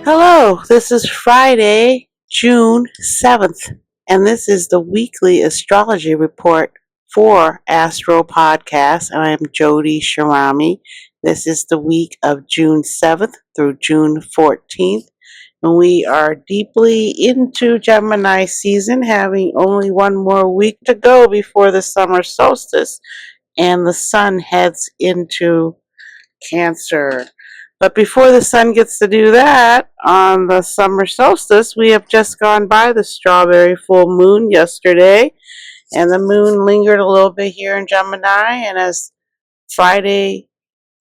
Hello, this is Friday, June 7th, and this is the weekly astrology report for Astro Podcast. I am Jody Shirami. This is the week of June 7th through June 14th, and we are deeply into Gemini season, having only one more week to go before the summer solstice, and the sun heads into Cancer. But before the sun gets to do that, on the summer solstice, we have just gone by the strawberry full moon yesterday, and the moon lingered a little bit here in Gemini, and as Friday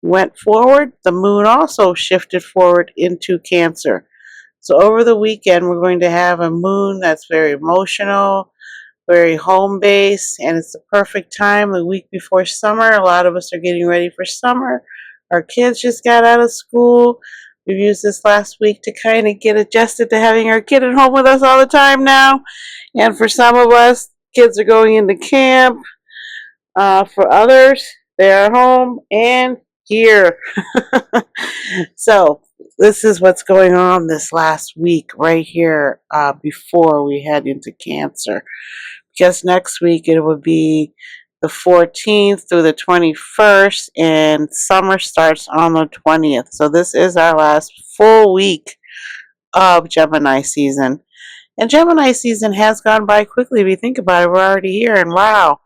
went forward, the moon also shifted forward into Cancer. So over the weekend, we're going to have a moon that's very emotional, very home-based, and it's the perfect time, the week before summer. A lot of us are getting ready for summer. Our kids just got out of school. We've used this last week to kind of get adjusted to having our kid at home with us all the time now. And for some of us, kids are going into camp. For others, they're home and here. So this is what's going on this last week right here before we head into Cancer. Because next week it will be the 14th through the 21st, and summer starts on the 20th. So this is our last full week of Gemini season. And Gemini season has gone by quickly. If you think about it, we're already here, and wow.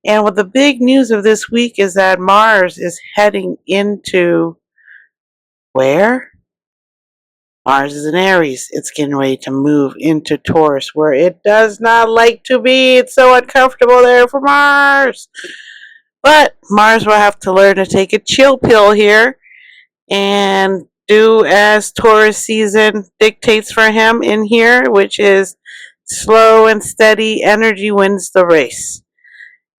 And what the big news of this week is that Mars is heading into where? Mars is in Aries. It's getting ready to move into Taurus, where it does not like to be. It's so uncomfortable there for Mars. But Mars will have to learn to take a chill pill here and do as Taurus season dictates for him in here, which is slow and steady energy wins the race.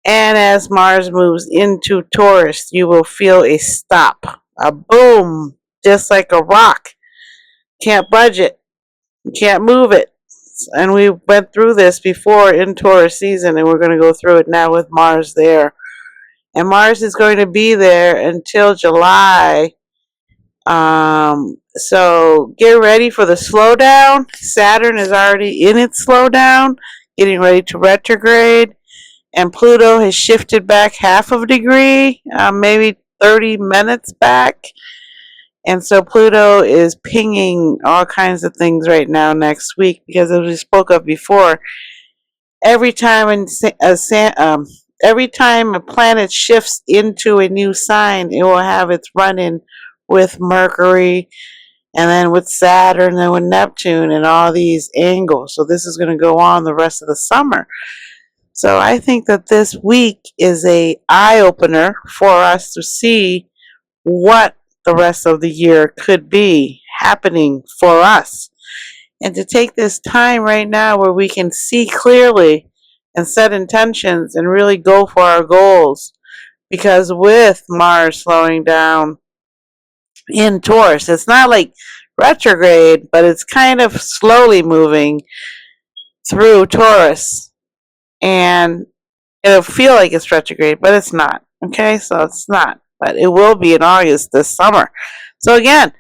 And as Mars moves into Taurus, you will feel a stop, a boom, just like a rock. Can't budge it. You can't move it. And we went through this before in Taurus season, and we're going to go through it now with Mars there. And Mars is going to be there until July. So get ready for the slowdown. Saturn is already in its slowdown, getting ready to retrograde. And Pluto has shifted back half of a degree, maybe 30 minutes back. And so Pluto is pinging all kinds of things right now next week, because as we spoke of before, every time a planet shifts into a new sign, it will have its run-in with Mercury, and then with Saturn, and then with Neptune, and all these angles. So this is going to go on the rest of the summer. So I think that this week is a eye-opener for us to see what the rest of the year could be happening for us, and to take this time right now where we can see clearly and set intentions and really go for our goals. Because with Mars slowing down in Taurus, it's not like retrograde, but it's kind of slowly moving through Taurus, and it'll feel like it's retrograde, but it's not. Okay, so it's not. But it will be in August this summer. So again,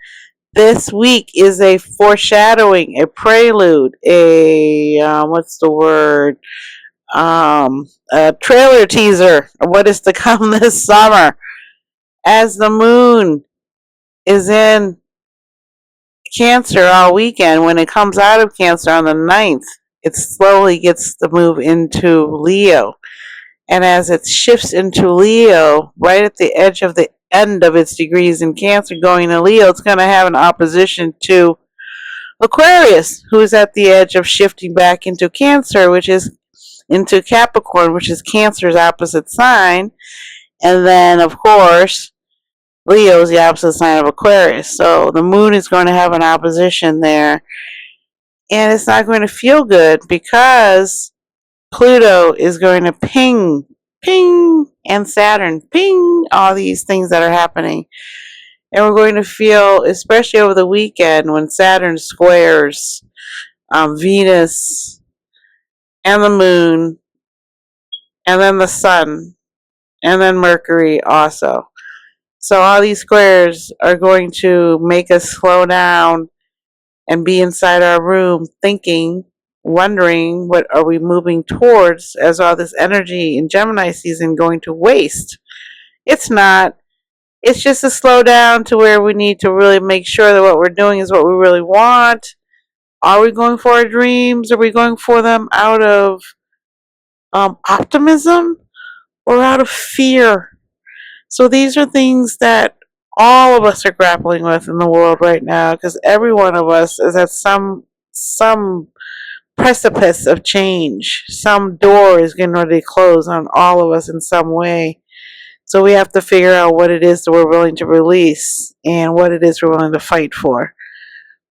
this week is a foreshadowing, a prelude, what's the word? A trailer teaser of what is to come this summer. As the moon is in Cancer all weekend, when it comes out of Cancer on the 9th, it slowly gets to move into Leo. And as it shifts into Leo, right at the edge of the end of its degrees in Cancer going to Leo, it's going to have an opposition to Aquarius, who is at the edge of shifting back into Cancer, which is into Capricorn, which is Cancer's opposite sign. And then, of course, Leo is the opposite sign of Aquarius. So the moon is going to have an opposition there. And it's not going to feel good, because Pluto is going to ping, and Saturn, ping, all these things that are happening. And we're going to feel, especially over the weekend, when Saturn squares Venus and the moon, and then the sun, and then Mercury also. So all these squares are going to make us slow down and be inside our room thinking, wondering what are we moving towards as all this energy in Gemini season going to waste. It's not. It's just a slow down to where we need to really make sure that what we're doing is what we really want. Are we going for our dreams? Are we going for them out of optimism or out of fear? So these are things that all of us are grappling with in the world right now, because every one of us is at some precipice of change. Some door is getting ready to close on all of us in some way. So we have to figure out what it is that we're willing to release and what it is we're willing to fight for.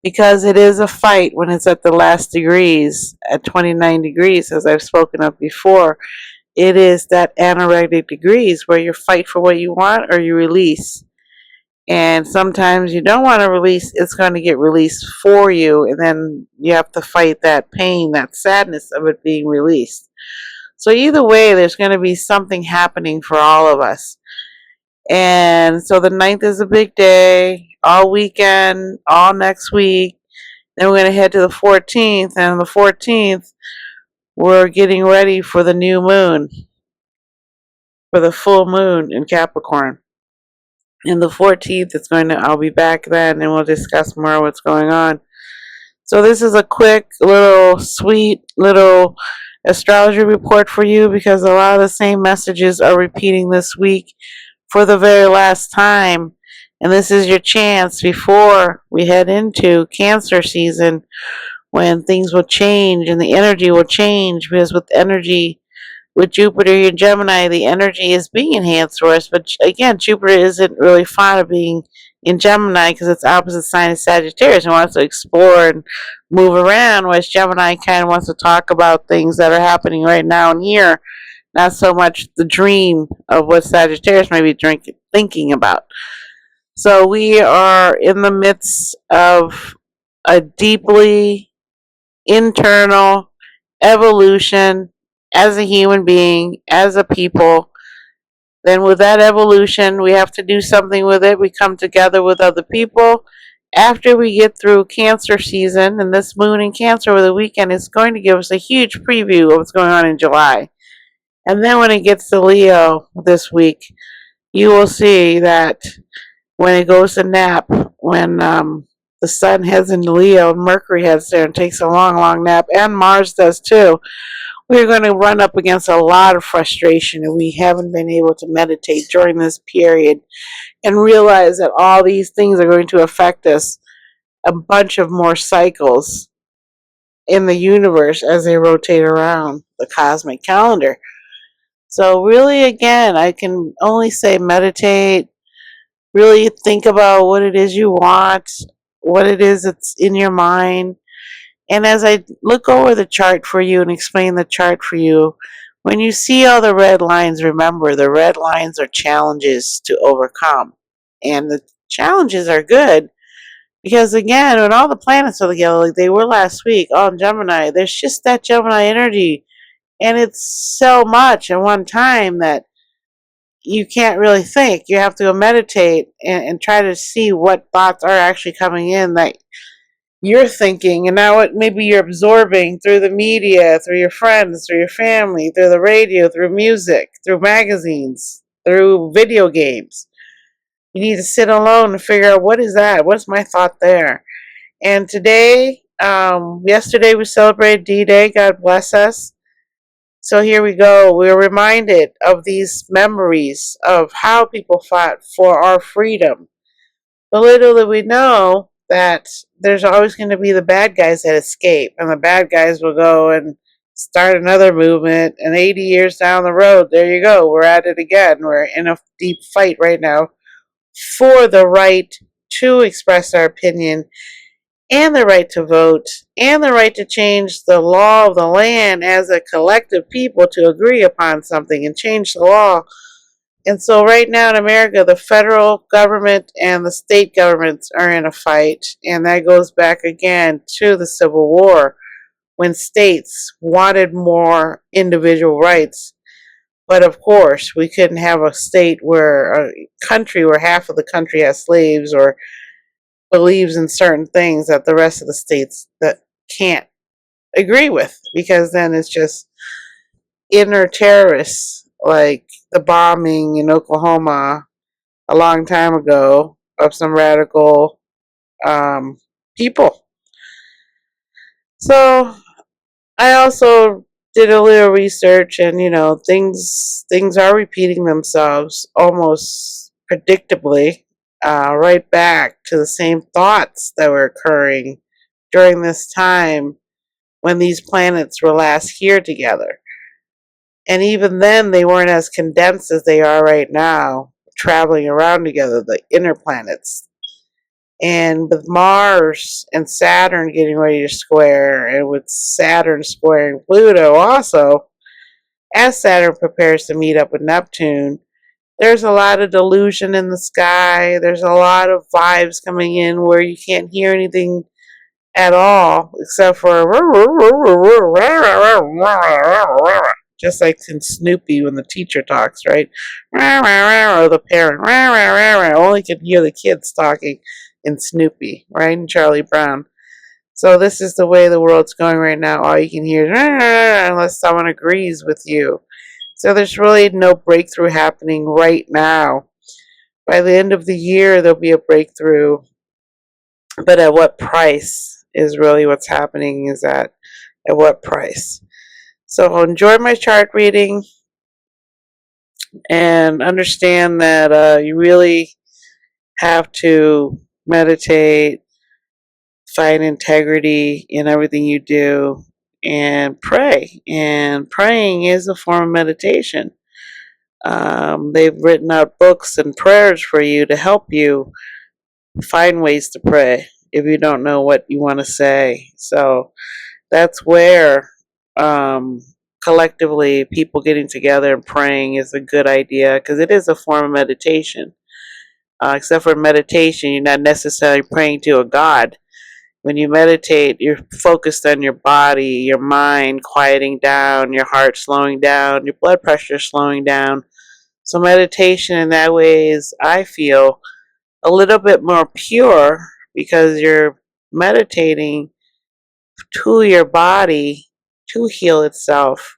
Because it is a fight when it's at the last degrees, at 29 degrees, as I've spoken of before. It is that anorectic degrees where you fight for what you want or you release. And sometimes you don't want to release, it's going to get released for you, and then you have to fight that pain, that sadness of it being released. So either way, there's going to be something happening for all of us. And so the 9th is a big day, all weekend, all next week. Then we're going to head to the 14th, and on the 14th, we're getting ready for the new moon, for the full moon in Capricorn. And the 14th, I'll be back then, and we'll discuss more what's going on. So this is a quick, little, sweet, little astrology report for you, because a lot of the same messages are repeating this week for the very last time. And this is your chance before we head into Cancer season, when things will change and the energy will change, because with Jupiter in Gemini, the energy is being enhanced for us. But again, Jupiter isn't really fond of being in Gemini because it's opposite sign of Sagittarius and wants to explore and move around, whereas Gemini kind of wants to talk about things that are happening right now and here, not so much the dream of what Sagittarius may be thinking about. So we are in the midst of a deeply internal evolution as a human being, as a people. Then with that evolution, we have to do something with it. We come together with other people. After we get through Cancer season, and this moon in Cancer over the weekend is going to give us a huge preview of what's going on in July. And then when it gets to Leo this week, you will see that when it goes to nap, when the sun heads into Leo, Mercury heads there and takes a long, long nap, and Mars does too, we're going to run up against a lot of frustration, and we haven't been able to meditate during this period and realize that all these things are going to affect us a bunch of more cycles in the universe as they rotate around the cosmic calendar. So really, again, I can only say meditate, really think about what it is you want, what it is that's in your mind. And as I look over the chart for you and explain the chart for you, when you see all the red lines, remember the red lines are challenges to overcome. And the challenges are good because, again, when all the planets are together like they were last week on Gemini, there's just that Gemini energy. And it's so much at one time that you can't really think. You have to go meditate and try to see what thoughts are actually coming in that you're thinking, and now what maybe you're absorbing through the media, through your friends, through your family, through the radio, through music, through magazines, through video games. You need to sit alone and figure out, what is that? What's my thought there? And today, yesterday we celebrated D-Day, God bless us. So here we go. We're reminded of these memories of how people fought for our freedom. But little did we know that there's always going to be the bad guys that escape, and the bad guys will go and start another movement, and 80 years down the road, there you go, we're at it again. We're in a deep fight right now for the right to express our opinion, and the right to vote, and the right to change the law of the land as a collective people to agree upon something and change the law. And so right now in America, the federal government and the state governments are in a fight. And that goes back again to the Civil War, when states wanted more individual rights. But of course, we couldn't have a country where half of the country has slaves, or believes in certain things that the rest of the states that can't agree with, because then it's just inner terrorists, like the bombing in Oklahoma a long time ago of some radical people. So I also did a little research, and things are repeating themselves almost predictably, right back to the same thoughts that were occurring during this time when these planets were last here together. And even then, they weren't as condensed as they are right now, traveling around together, the inner planets. And with Mars and Saturn getting ready to square, and with Saturn squaring Pluto also, as Saturn prepares to meet up with Neptune, there's a lot of delusion in the sky. There's a lot of vibes coming in where you can't hear anything at all except for just like in Snoopy when the teacher talks, right? Or the parent. Only can hear the kids talking in Snoopy, right? And Charlie Brown. So this is the way the world's going right now. All you can hear is unless someone agrees with you. So there's really no breakthrough happening right now. By the end of the year, there'll be a breakthrough. But at what price is really what's happening, is at what price. So enjoy my chart reading and understand that you really have to meditate, find integrity in everything you do, and pray. And praying is a form of meditation. They've written out books and prayers for you to help you find ways to pray if you don't know what you want to say. So that's where collectively people getting together and praying is a good idea, because it is a form of meditation. Except for meditation, you're not necessarily praying to a god. When you meditate, you're focused on your body, your mind quieting down, your heart slowing down, your blood pressure slowing down. So meditation in that way is, I feel, a little bit more pure, because you're meditating to your body to heal itself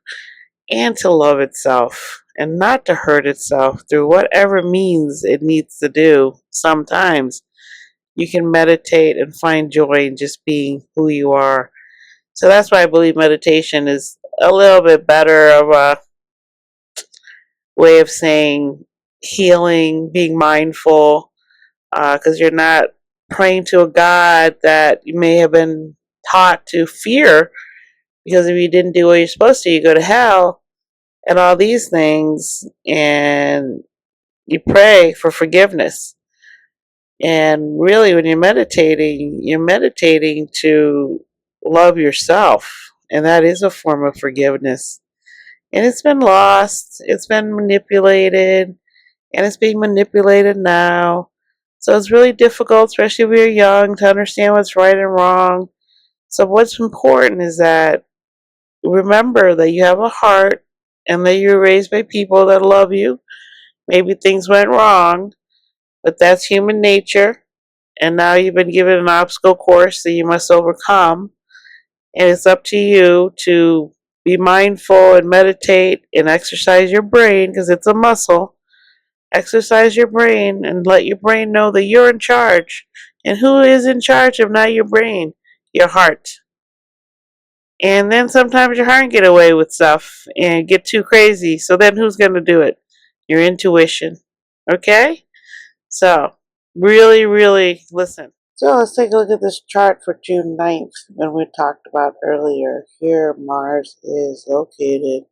and to love itself and not to hurt itself through whatever means it needs to do. Sometimes you can meditate and find joy in just being who you are. So that's why I believe meditation is a little bit better of a way of saying healing, being mindful, because you're not praying to a God that you may have been taught to fear, because if you didn't do what you're supposed to, you go to hell, and all these things, and you pray for forgiveness. And really, when you're meditating to love yourself, and that is a form of forgiveness. And it's been lost, it's been manipulated, and it's being manipulated now. So it's really difficult, especially if you're young, to understand what's right and wrong. So what's important is that remember that you have a heart, and that you're raised by people that love you. Maybe things went wrong, but that's human nature. And now you've been given an obstacle course that you must overcome. And it's up to you to be mindful and meditate and exercise your brain, because it's a muscle. Exercise your brain and let your brain know that you're in charge. And who is in charge if not your brain? Your heart. And then sometimes your heart can get away with stuff and get too crazy. So then who's going to do it? Your intuition. Okay? So, really, really listen. So let's take a look at this chart for June 9th, when we talked about earlier. Here Mars is located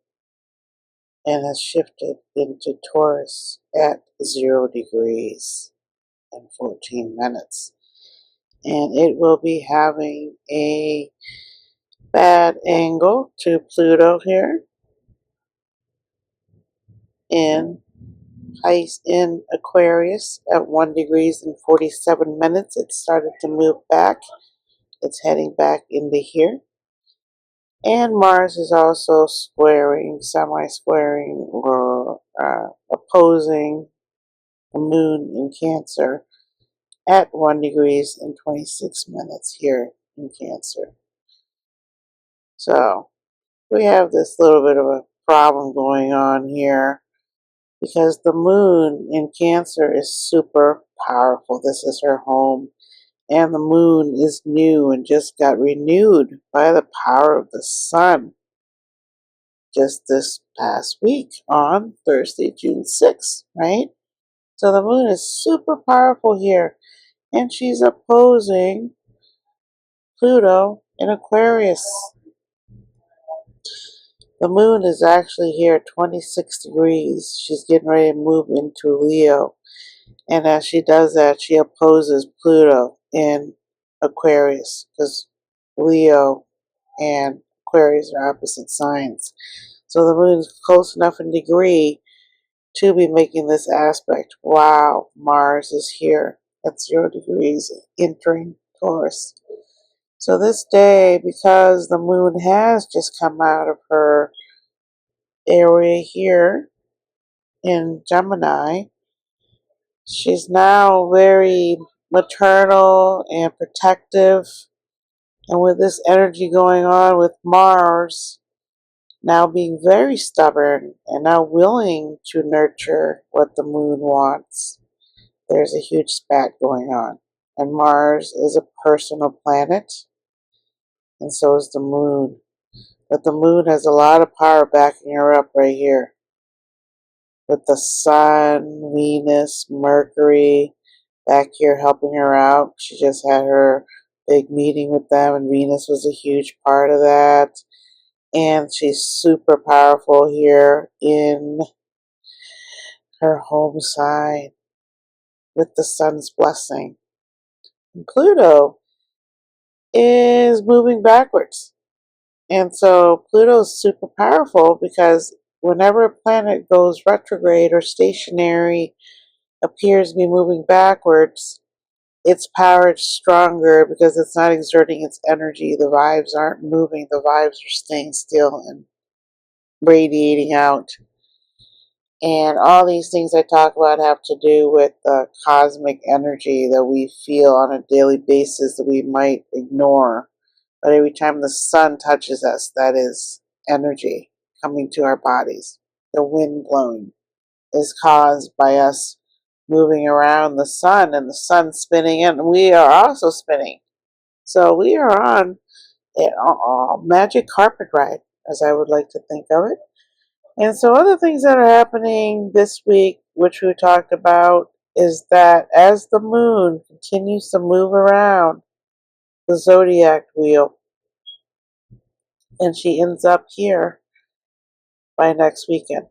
and has shifted into Taurus at 0 degrees and 14 minutes. And it will be having a bad angle to Pluto here in Aquarius at 1 degrees and 47 minutes. It started to move back. It's heading back into here. And Mars is also squaring, semi-squaring, or opposing the moon in Cancer at 1 degrees and 26 minutes here in Cancer. So we have this little bit of a problem going on here because the moon in Cancer is super powerful. This is her home. And the moon is new and just got renewed by the power of the sun just this past week on Thursday, June 6th, right? So the moon is super powerful here, and she's opposing Pluto in Aquarius. The moon is actually here at 26 degrees. She's getting ready to move into Leo. And as she does that, she opposes Pluto in Aquarius because Leo and Aquarius are opposite signs. So the moon is close enough in degree to be making this aspect. Wow, Mars is here at 0 degrees entering Taurus. So this day, because the moon has just come out of her area here in Gemini, she's now very maternal and protective. And with this energy going on with Mars now being very stubborn and now willing to nurture what the moon wants, there's a huge spat going on. And Mars is a personal planet, and so is the moon. But the moon has a lot of power backing her up right here. With the Sun, Venus, Mercury back here helping her out. She just had her big meeting with them, and Venus was a huge part of that. And she's super powerful here in her home sign with the Sun's blessing. And Pluto is moving backwards. And so Pluto is super powerful because whenever a planet goes retrograde or stationary, appears to be moving backwards, its power is stronger because it's not exerting its energy. The vibes aren't moving. The vibes are staying still and radiating out. And all these things I talk about have to do with the cosmic energy that we feel on a daily basis that we might ignore. But every time the sun touches us, that is energy coming to our bodies. The wind blowing is caused by us moving around the sun and the sun spinning, and we are also spinning. So we are on a magic carpet ride, as I would like to think of it. And so other things that are happening this week, which we talked about, is that as the moon continues to move around the zodiac wheel, and she ends up here by next weekend.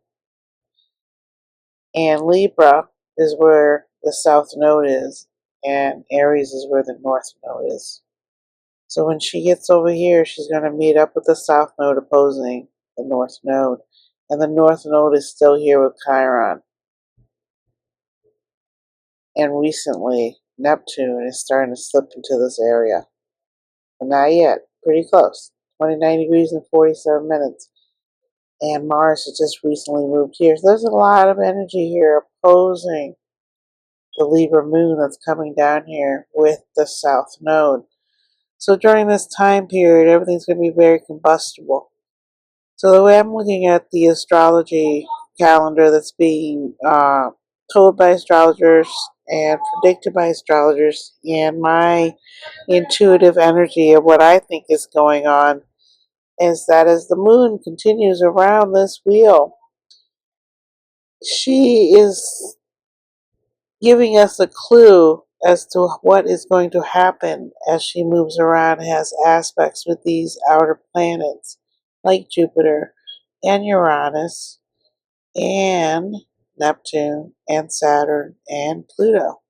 And Libra is where the south node is, and Aries is where the north node is. So when she gets over here, she's going to meet up with the south node opposing the north node. And the north node is still here with Chiron. And recently, Neptune is starting to slip into this area. But not yet. Pretty close. 29 degrees and 47 minutes. And Mars has just recently moved here. So there's a lot of energy here opposing the Libra moon that's coming down here with the south node. So during this time period, everything's going to be very combustible. So the way I'm looking at the astrology calendar that's being told by astrologers and predicted by astrologers, and my intuitive energy of what I think is going on, is that as the moon continues around this wheel, she is giving us a clue as to what is going to happen as she moves around and has aspects with these outer planets like Jupiter and Uranus and Neptune and Saturn and Pluto.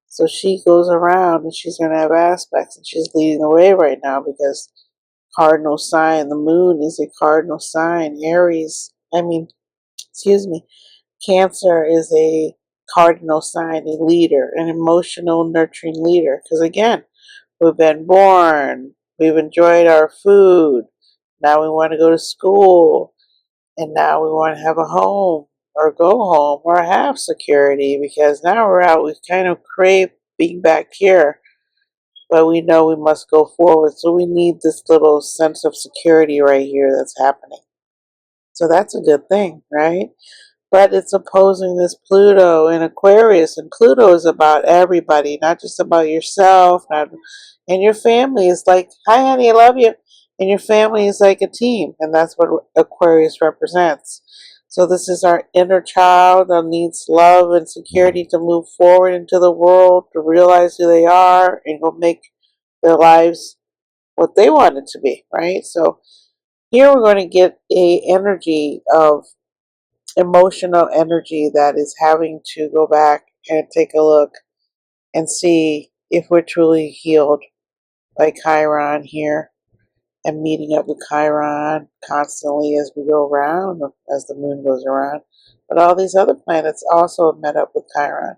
So she goes around and she's going to have aspects, and she's leading the way right now because cardinal sign, the moon is a cardinal sign. Cancer is a cardinal sign, a leader, an emotional, nurturing leader. Because again, we've been born, we've enjoyed our food, now we want to go to school, and now we want to have a home, or go home, or have security, because now we're out, we've kind of craved being back here. But we know we must go forward. So we need this little sense of security right here that's happening. So that's a good thing, right? But it's opposing this Pluto in Aquarius, and Pluto is about everybody, not just about yourself. And your family is like, hi, honey, I love you. And your family is like a team, and that's what Aquarius represents. So this is our inner child that needs love and security to move forward into the world, to realize who they are, and go make their lives what they want it to be, right? So here we're going to get a energy of emotional energy that is having to go back and take a look and see if we're truly healed by Chiron here, and meeting up with Chiron constantly as we go around, as the moon goes around. But all these other planets also met up with Chiron.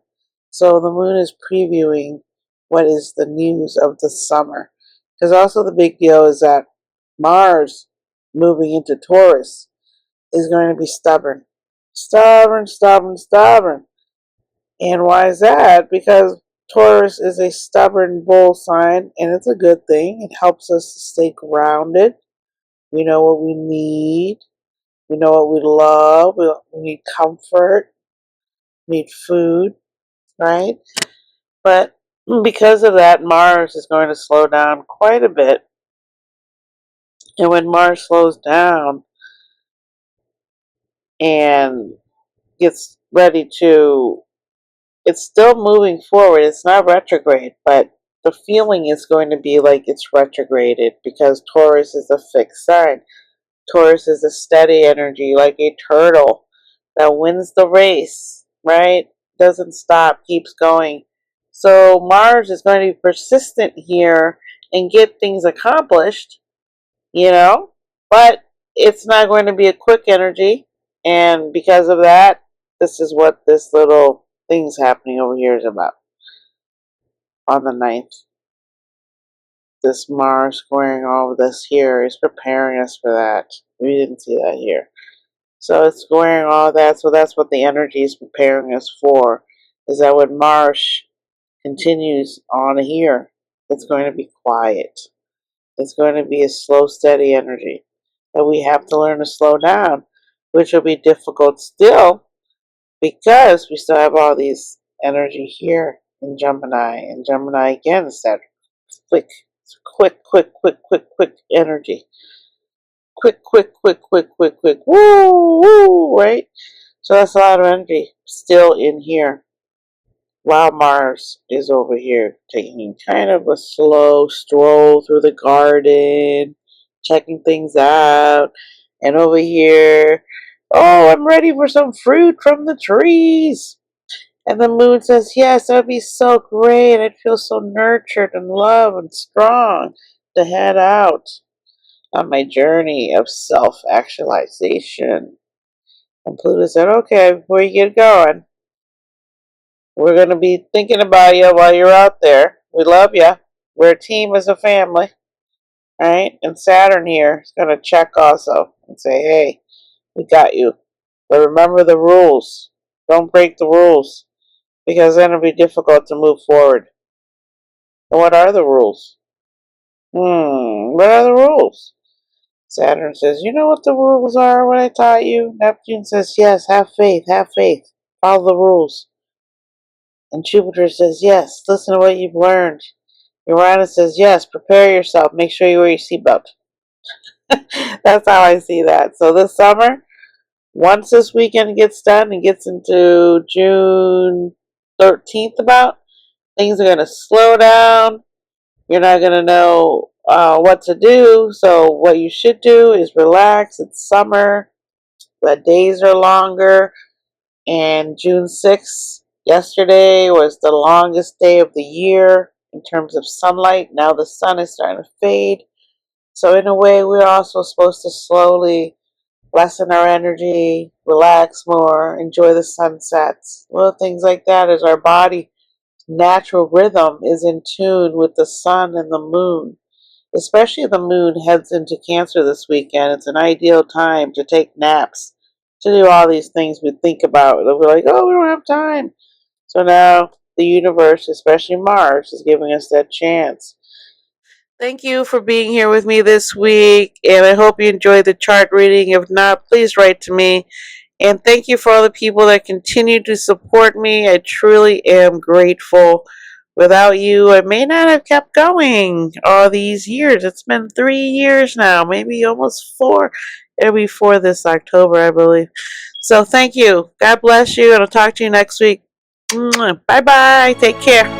So the moon is previewing what is the news of the summer. Because also the big deal is that Mars moving into Taurus is going to be stubborn. Stubborn, stubborn, stubborn. And why is that? Because Taurus is a stubborn bull sign, and it's a good thing. It helps us to stay grounded. We know what we need. We know what we love. We need comfort. We need food, right? But because of that, Mars is going to slow down quite a bit. And when Mars slows down and gets ready to, it's still moving forward. It's not retrograde, but the feeling is going to be like it's retrograded because Taurus is a fixed sign. Taurus is a steady energy, like a turtle that wins the race, right? Doesn't stop, keeps going. So Mars is going to be persistent here and get things accomplished, you know, but it's not going to be a quick energy. And because of that, this is what this little thing's happening over here is about. On the 9th, this Mars squaring all of this here is preparing us for that. We didn't see that here. So it's squaring all that, so that's what the energy is preparing us for, is that when Mars continues on here, it's going to be quiet. It's going to be a slow, steady energy. And we have to learn to slow down, which will be difficult still, because we still have all these energy here in Gemini. And Gemini, again, is that quick, quick energy. Quick, woo, right? So that's a lot of energy still in here, while Mars is over here taking kind of a slow stroll through the garden, checking things out. And over here, oh, I'm ready for some fruit from the trees. And the moon says, yes, that would be so great. I'd feel so nurtured and loved and strong to head out on my journey of self-actualization. And Pluto said, okay, before you get going, we're going to be thinking about you while you're out there. We love you. We're a team as a family, right? And Saturn here is going to check also and say, hey, we got you. But remember the rules. Don't break the rules, because then it'll be difficult to move forward. And what are the rules? What are the rules? Saturn says, you know what the rules are, what I taught you? Neptune says, yes, have faith, follow the rules. And Jupiter says, yes, listen to what you've learned. Uranus says, yes, prepare yourself, make sure you wear your seatbelt. That's how I see that. So this summer, once this weekend gets done and gets into June 13th about, things are going to slow down. You're not going to know what to do. So what you should do is relax. It's summer. The days are longer. And June 6th, yesterday, was the longest day of the year in terms of sunlight. Now the sun is starting to fade. So in a way, we're also supposed to slowly lessen our energy, relax more, enjoy the sunsets, little things like that, as our body natural rhythm is in tune with the sun and the moon. Especially if the moon heads into Cancer this weekend, it's an ideal time to take naps, to do all these things we think about. We're like, oh, we don't have time. So now the universe, especially Mars, is giving us that chance. Thank you for being here with me this week, and I hope you enjoyed the chart reading. If not, please write to me. And thank you for all the people that continue to support me. I truly am grateful. Without you, I may not have kept going all these years. It's been 3 years now, maybe almost 4. It'll be 4 this October, I believe. So thank you. God bless you, and I'll talk to you next week. Bye bye. Take care.